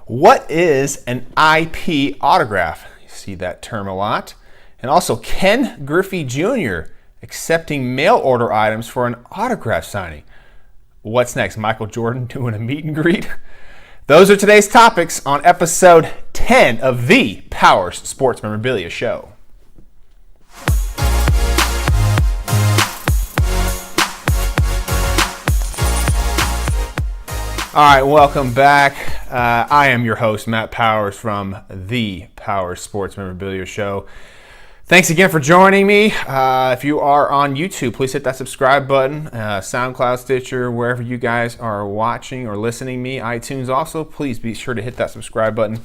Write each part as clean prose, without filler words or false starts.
What is an IP autograph? You see that term a lot. And also, Ken Griffey Jr. accepting mail order items for an autograph signing. What's next? Michael Jordan doing a meet and greet? Those are today's topics on episode 10 of the Powers Sports Memorabilia Show. All right, welcome back. I am your host, Matt Powers from the Powers Sports Memorabilia Show. Thanks again for joining me. If you are on YouTube, please hit that subscribe button. SoundCloud, Stitcher, wherever you guys are watching or listening me, iTunes also, please be sure to hit that subscribe button.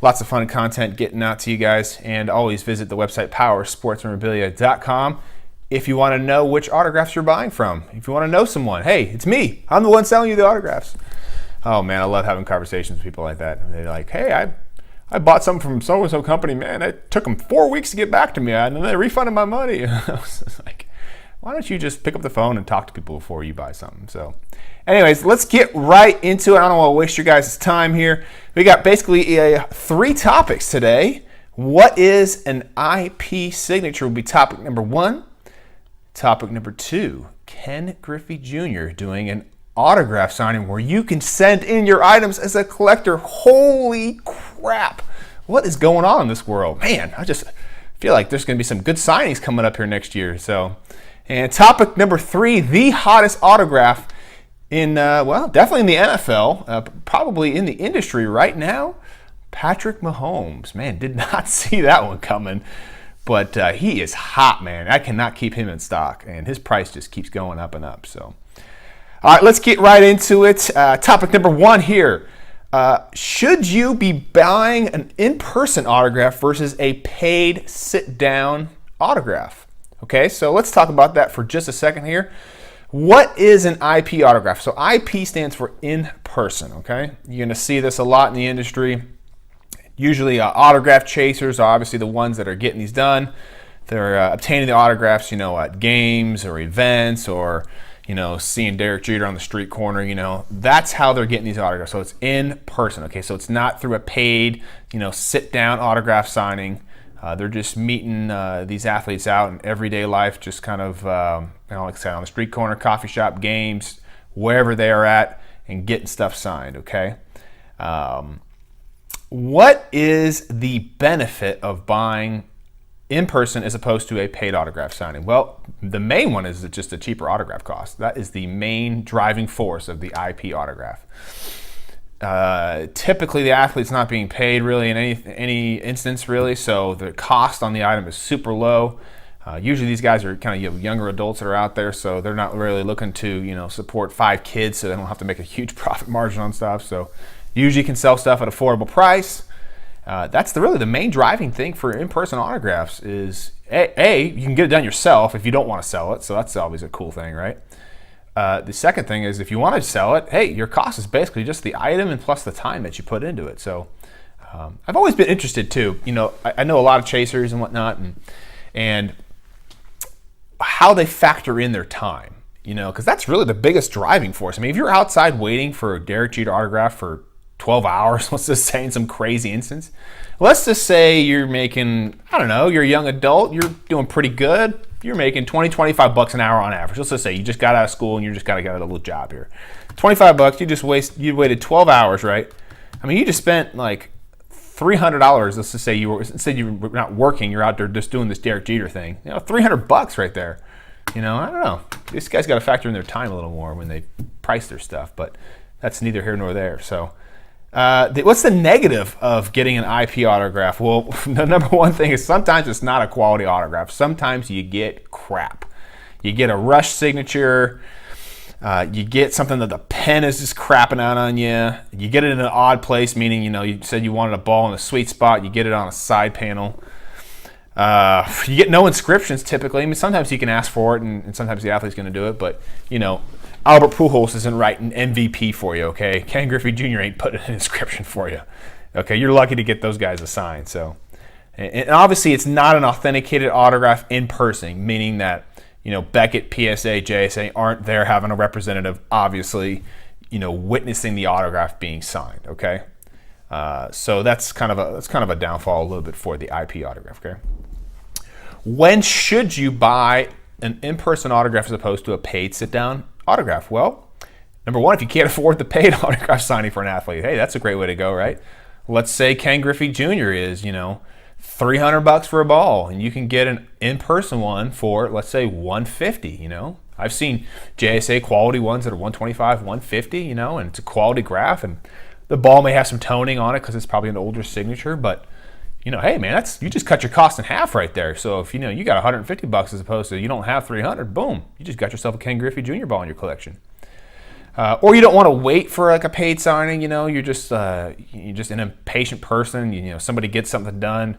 Lots of fun content getting out to you guys. And always visit the website powersportsmemorabilia.com if you want to know which autographs you're buying from. If you want to know someone, hey, it's me. I'm the one selling you the autographs. Oh man, I love having conversations with people like that. They're like, hey, I bought something from so-and-so company, man. It took them 4 weeks to get back to me, and then they refunded my money. I was like, why don't you just pick up the phone and talk to people before you buy something? So anyways, let's get right into it. I don't want to waste your guys' time here. We got basically 3 topics today. What is an IP signature will be topic number 1. Topic number 2, Ken Griffey Jr. doing an autograph signing where you can send in your items as a collector. Holy crap, what is going on in this world? Man, I just feel like there's going to be some good signings coming up here next year. And topic number 3, the hottest autograph in, definitely in the NFL, probably in the industry right now, Patrick Mahomes. Man, did not see that one coming, but he is hot, man. I cannot keep him in stock, and his price just keeps going up and up. So all right, let's get right into it. Topic number 1 here. Should you be buying an in-person autograph versus a paid sit-down autograph? Okay, so let's talk about that for just a second here. What is an IP autograph? So IP stands for in-person, okay? You're going to see this a lot in the industry. Usually autograph chasers are obviously the ones that are getting these done. They're obtaining the autographs, at games or events or seeing Derek Jeter on the street corner, that's how they're getting these autographs. So it's in person, okay? So it's not through a paid, sit-down autograph signing. They're just meeting these athletes out in everyday life, just kind of, like I said, on the street corner, coffee shop, games, wherever they are at, and getting stuff signed, okay? What is the benefit of buying in person as opposed to a paid autograph signing? Well, the main one is just a cheaper autograph cost. That is the main driving force of the IP autograph. Typically, the athlete's not being paid really in any instance, really, so the cost on the item is super low. Usually, these guys are kind of younger adults that are out there, so they're not really looking to support 5 kids, so they don't have to make a huge profit margin on stuff. So, usually, you can sell stuff at an affordable price. That's really the main driving thing for in-person autographs is, you can get it done yourself if you don't want to sell it, so that's always a cool thing, right? The second thing is if you want to sell it, hey, your cost is basically just the item and plus the time that you put into it. So I've always been interested too. I know a lot of chasers and whatnot and how they factor in their time, because that's really the biggest driving force. I mean, if you're outside waiting for a Derek Jeter autograph for 12 hours, let's just say in some crazy instance. Let's just say you're making, you're a young adult, you're doing pretty good. You're making $20-25 an hour on average. Let's just say you just got out of school and you just got to get a little job here. $25, you waited 12 hours, right? I mean, you just spent like $300. Let's just say you were not working, you're out there just doing this Derek Jeter thing. $300 right there. I don't know. These guys got to factor in their time a little more when they price their stuff, but that's neither here nor there. So what's the negative of getting an IP autograph? Well, the number one thing is sometimes it's not a quality autograph. Sometimes you get crap. You get a rush signature. You get something that the pen is just crapping out on you. You get it in an odd place, meaning, you said you wanted a ball in a sweet spot. You get it on a side panel. You get no inscriptions typically. I mean, sometimes you can ask for it, and sometimes the athlete's going to do it, but, Albert Pujols isn't writing MVP for you, okay? Ken Griffey Jr. ain't putting an inscription for you, okay? You're lucky to get those guys assigned. So, and obviously it's not an authenticated autograph in person, meaning that, Beckett, PSA, JSA aren't there having a representative, obviously, witnessing the autograph being signed, okay? So that's kind of a downfall a little bit for the IP autograph. Okay. When should you buy an in-person autograph as opposed to a paid sit-down autograph? Well, number one, if you can't afford the paid autograph signing for an athlete, hey, that's a great way to go, right? Let's say Ken Griffey Jr. is, $300 for a ball, and you can get an in-person one for, let's say, $150. I've seen JSA quality ones that are $125, $150, and it's a quality graph, and the ball may have some toning on it because it's probably an older signature, but hey man, you just cut your cost in half right there. So if you got $150 as opposed to you don't have 300, boom, you just got yourself a Ken Griffey Jr. ball in your collection. Or you don't want to wait for like a paid signing. You're just an impatient person. Somebody gets something done.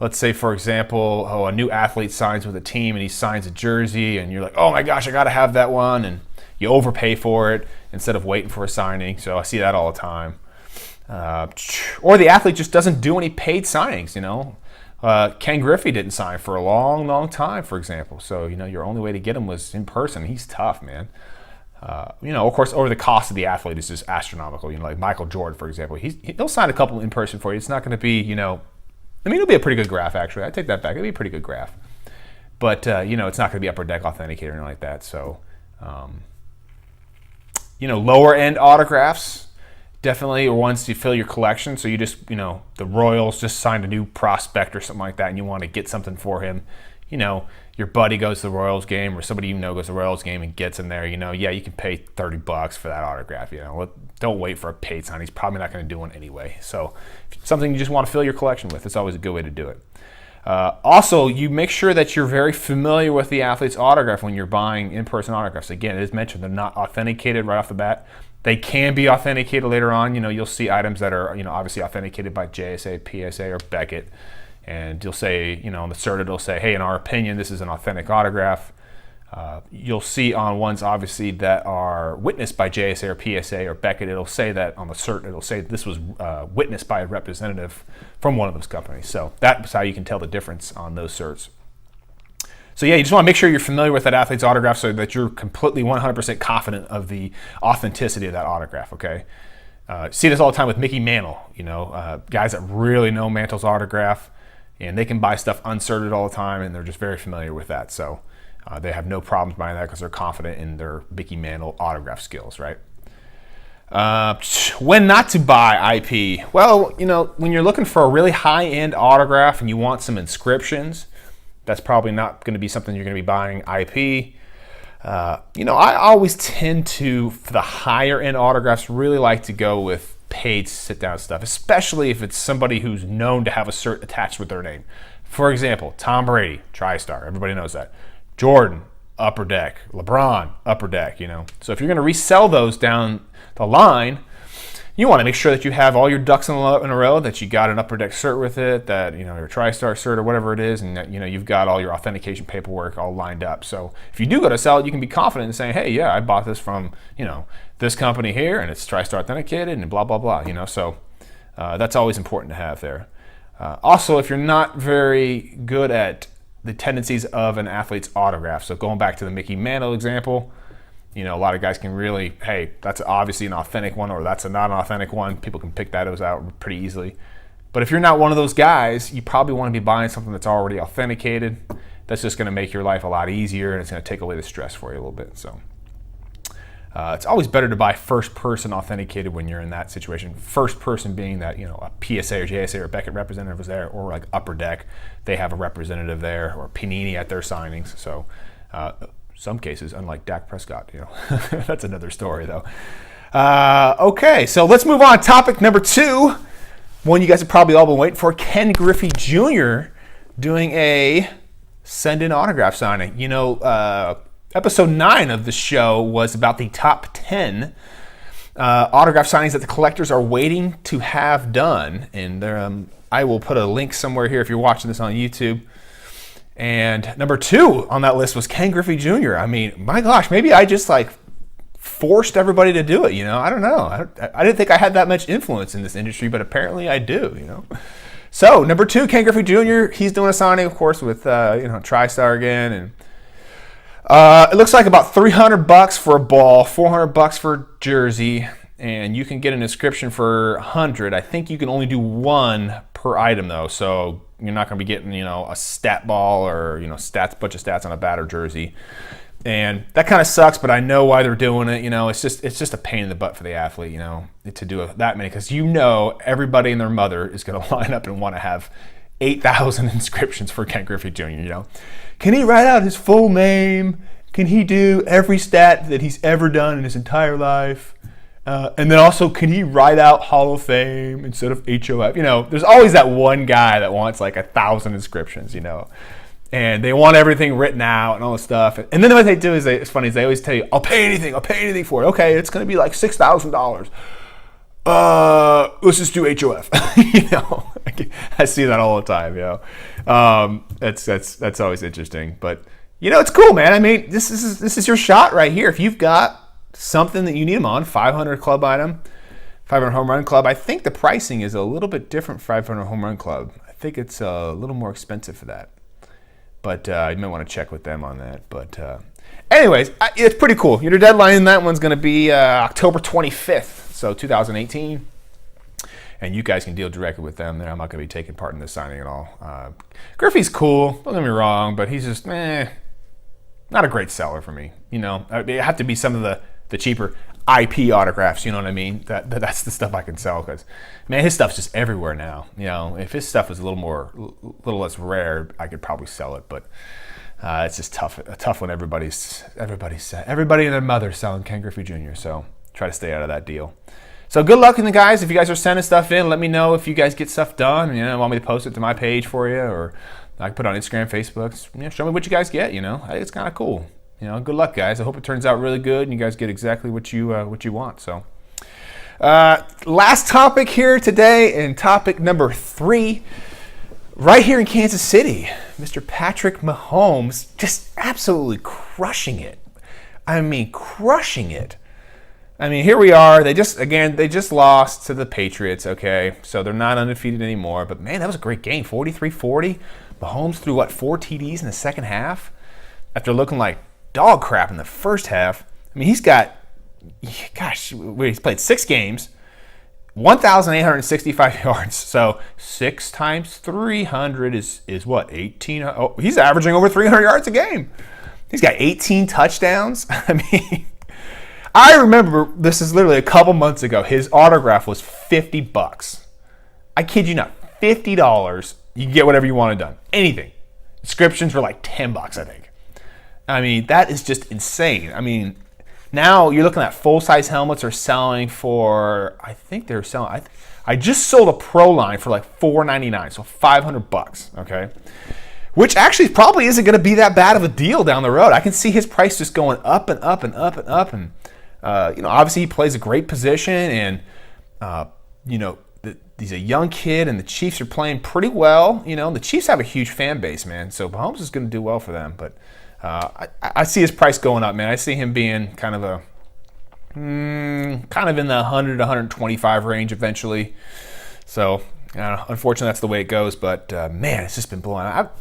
Let's say, for example, a new athlete signs with a team and he signs a jersey, and you're like, oh my gosh, I got to have that one, and you overpay for it instead of waiting for a signing. So I see that all the time. Or the athlete just doesn't do any paid signings. Ken Griffey didn't sign for a long, long time, for example. So your only way to get him was in person. He's tough, man. Of course, or the cost of the athlete is just astronomical. Like Michael Jordan, for example, he'll sign a couple in person for you. It's not going to be, it'll be a pretty good graph, actually. I take that back. It'll be a pretty good graph. But, it's not going to be Upper Deck authenticated or anything like that. So, lower end autographs definitely are ones to fill your collection. So you just, the Royals just signed a new prospect or something like that, and you want to get something for him. Your buddy goes to the Royals game, or somebody goes to the Royals game and gets him there. You can pay $30 for that autograph. Don't wait for a paid sign. He's probably not going to do one anyway. So something you just want to fill your collection with, it's always a good way to do it. Also, you make sure that you're very familiar with the athlete's autograph when you're buying in-person autographs. Again, as mentioned, they're not authenticated right off the bat. They can be authenticated later on. You'll see items that are, obviously authenticated by JSA, PSA, or Beckett. And you'll say, on the cert, it'll say, hey, in our opinion, this is an authentic autograph. You'll see on ones, obviously, that are witnessed by JSA or PSA or Beckett, it'll say that on the cert, it'll say this was witnessed by a representative from one of those companies. So that's how you can tell the difference on those certs. So yeah, you just want to make sure you're familiar with that athlete's autograph so that you're completely 100% confident of the authenticity of that autograph, okay? See this all the time with Mickey Mantle, guys that really know Mantle's autograph, and they can buy stuff uncerted all the time, and they're just very familiar with that. So they have no problems buying that because they're confident in their Mickey Mantle autograph skills, right? When not to buy IP? Well, when you're looking for a really high-end autograph and you want some inscriptions, that's probably not going to be something you're going to be buying IP. I always tend to, for the higher-end autographs, really like to go with paid sit-down stuff, especially if it's somebody who's known to have a cert attached with their name. For example, Tom Brady, TriStar. Everybody knows that. Jordan, Upper Deck. LeBron, Upper Deck, So if you're going to resell those down the line, you want to make sure that you have all your ducks in a row, that you got an Upper Deck cert with it, that, your TriStar cert or whatever it is, and that, you've got all your authentication paperwork all lined up. So if you do go to sell it, you can be confident in saying, hey, yeah, I bought this from, this company here, and it's TriStar authenticated, and blah, blah, blah, So that's always important to have there. Also, if you're not very good at the tendencies of an athlete's autograph, so going back to the Mickey Mantle example, a lot of guys can really, hey, that's obviously an authentic one, or that's a not an authentic one. People can pick those out pretty easily. But if you're not one of those guys, you probably want to be buying something that's already authenticated. That's just going to make your life a lot easier, and it's going to take away the stress for you a little bit. So it's always better to buy first person authenticated when you're in that situation. First person being that, a PSA or JSA or Beckett representative was there, or like Upper Deck, they have a representative there, or Panini at their signings. So some cases, unlike Dak Prescott, that's another story though. Okay, so let's move on. Topic number 2, one you guys have probably all been waiting for, Ken Griffey Jr. doing a send-in autograph signing. Episode 9 of the show was about the top 10 autograph signings that the collectors are waiting to have done. And I will put a link somewhere here if you're watching this on YouTube. And number 2 on that list was Ken Griffey Jr. I mean, my gosh, maybe I just forced everybody to do it. I don't know. I didn't think I had that much influence in this industry, but apparently I do. So number 2, Ken Griffey Jr. He's doing a signing, of course, with TriStar again, and it looks like about $300 for a ball, $400 for jersey, and you can get an inscription for 100. I think you can only do one per item though, so you're not going to be getting, a stat ball or, bunch of stats on a batter jersey. And that kind of sucks, but I know why they're doing it. It's just a pain in the butt for the athlete, to do that many, because everybody and their mother is going to line up and want to have 8,000 inscriptions for Ken Griffey Jr. Can he write out his full name? Can he do every stat that he's ever done in his entire life? And then also, can he write out Hall of Fame instead of HOF? There's always that one guy that wants like 1,000 inscriptions, and they want everything written out and all this stuff. And then what they do is, it's funny, is they always tell you, I'll pay anything for it. Okay, it's going to be like $6,000. Let's just do HOF. I see that all the time. That's always interesting. But it's cool, man. I mean, this is your shot right here. If you've got something that you need them on, 500 club item, 500 home run club. I think the pricing is a little bit different for 500 home run club. I think it's a little more expensive for that. But you might want to check with them on that. But anyways, it's pretty cool. Your deadline in that one's going to be October 25th, so 2018. And you guys can deal directly with them there. I'm not going to be taking part in this signing at all. Griffey's cool, don't get me wrong, but he's just, not a great seller for me. It have to be some of the cheaper IP autographs, you know what I mean? That's the stuff I can sell, because, man, his stuff's just everywhere now. If his stuff was a little less rare, I could probably sell it, but it's just tough when everybody and their mother selling Ken Griffey Jr., so try to stay out of that deal. So good luck in the guys. If you guys are sending stuff in, let me know if you guys get stuff done. Want me to post it to my page for you, or I can put it on Instagram, Facebook. Show me what you guys get. I think it's kind of cool. Good luck, guys. I hope it turns out really good and you guys get exactly what you want. So, last topic here today, and topic number 3, right here in Kansas City, Mr. Patrick Mahomes just absolutely crushing it. I mean, crushing it. I mean, here we are. They just lost to the Patriots, okay? So they're not undefeated anymore. But, man, that was a great game, 43-40. Mahomes threw, 4 TDs in the second half after looking like dog crap in the first half. I mean, he's played 6 games, 1,865 yards. So 6 times 300 is what, 18? Oh, he's averaging over 300 yards a game. He's got 18 touchdowns. I mean, I remember, this is literally a couple months ago, his autograph was $50. I kid you not, $50. You can get whatever you wanted done. Anything. Inscriptions were like $10, I think. I mean, that is just insane. I mean, now you're looking at full-size helmets are selling for, I think they're selling, I just sold a pro line for like $4.99, so $500, okay? Which actually probably isn't going to be that bad of a deal down the road. I can see his price just going up and up and up and up. And, obviously he plays a great position, and, he's a young kid, and the Chiefs are playing pretty well. The Chiefs have a huge fan base, man, so Mahomes is going to do well for them. But I see his price going up, man. I see him being kind of in the 100 to 125 range eventually. So, unfortunately, that's the way it goes. But, man, it's just been blowing out.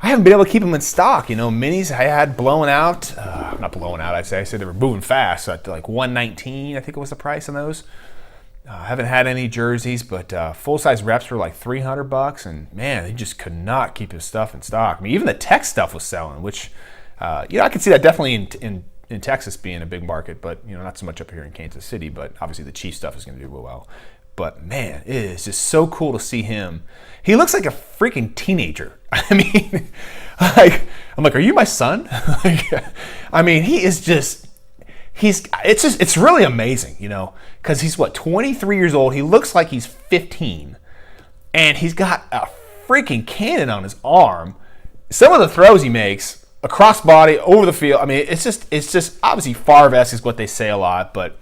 I haven't been able to keep them in stock. Minis I had blowing out. Not blowing out, I said they were moving fast. So at like $119, I think it was the price on those. I haven't had any jerseys, but full-size reps were like $300, and man, they just could not keep his stuff in stock. I mean, even the tech stuff was selling, which I can see that definitely in Texas being a big market, but not so much up here in Kansas City. But obviously the Chiefs stuff is going to do well. But man, it is just so cool to see him. He looks like a freaking teenager. I mean, I'm like, are you my son? I mean, he is just. It's really amazing, because he's 23 years old. He looks like he's 15, and he's got a freaking cannon on his arm. Some of the throws he makes across body, over the field. I mean, it's just obviously Favre-esque is what they say a lot, but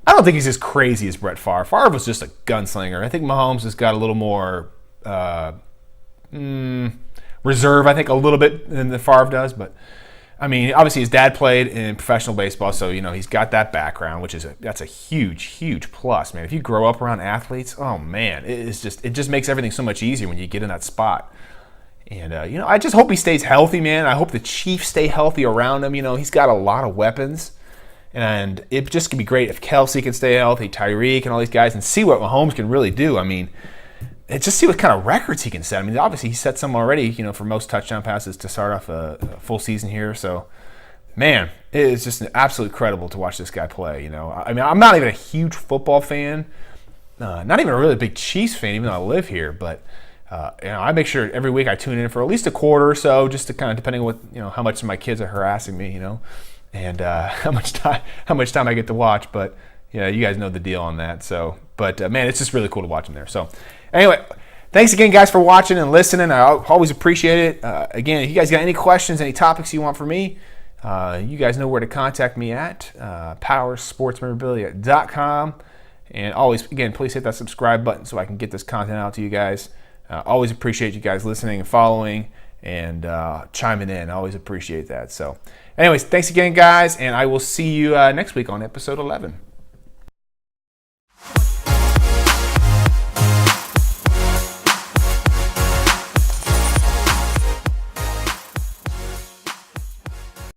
I don't think he's as crazy as Brett Favre. Favre was just a gunslinger. I think Mahomes has got a little more reserve, I think, a little bit than the Favre does, but. I mean, obviously his dad played in professional baseball, so he's got that background, which is that's a huge, huge plus, man. If you grow up around athletes, oh man, it just makes everything so much easier when you get in that spot. And I just hope he stays healthy, man. I hope the Chiefs stay healthy around him. He's got a lot of weapons, And it just could be great if Kelsey can stay healthy, Tyreek, and all these guys, and see what Mahomes can really do. I mean, just see what kind of records he can set. I mean, obviously he set some already, for most touchdown passes to start off a full season here. So, man, it is just absolutely incredible to watch this guy play. I mean, I'm not even a huge football fan, not even a really big Chiefs fan, even though I live here. But I make sure every week I tune in for at least a quarter or so, just to kind of depending on what how much my kids are harassing me, and how much time I get to watch. But you guys know the deal on that. So, but man, it's just really cool to watch them there. So, anyway, thanks again, guys, for watching and listening. I always appreciate it. Again, if you guys got any questions, any topics you want from me, you guys know where to contact me at powersportsmemorabilia.com. And always, again, please hit that subscribe button so I can get this content out to you guys. Always appreciate you guys listening and following and chiming in. I always appreciate that. So, anyways, thanks again, guys, and I will see you next week on episode 11.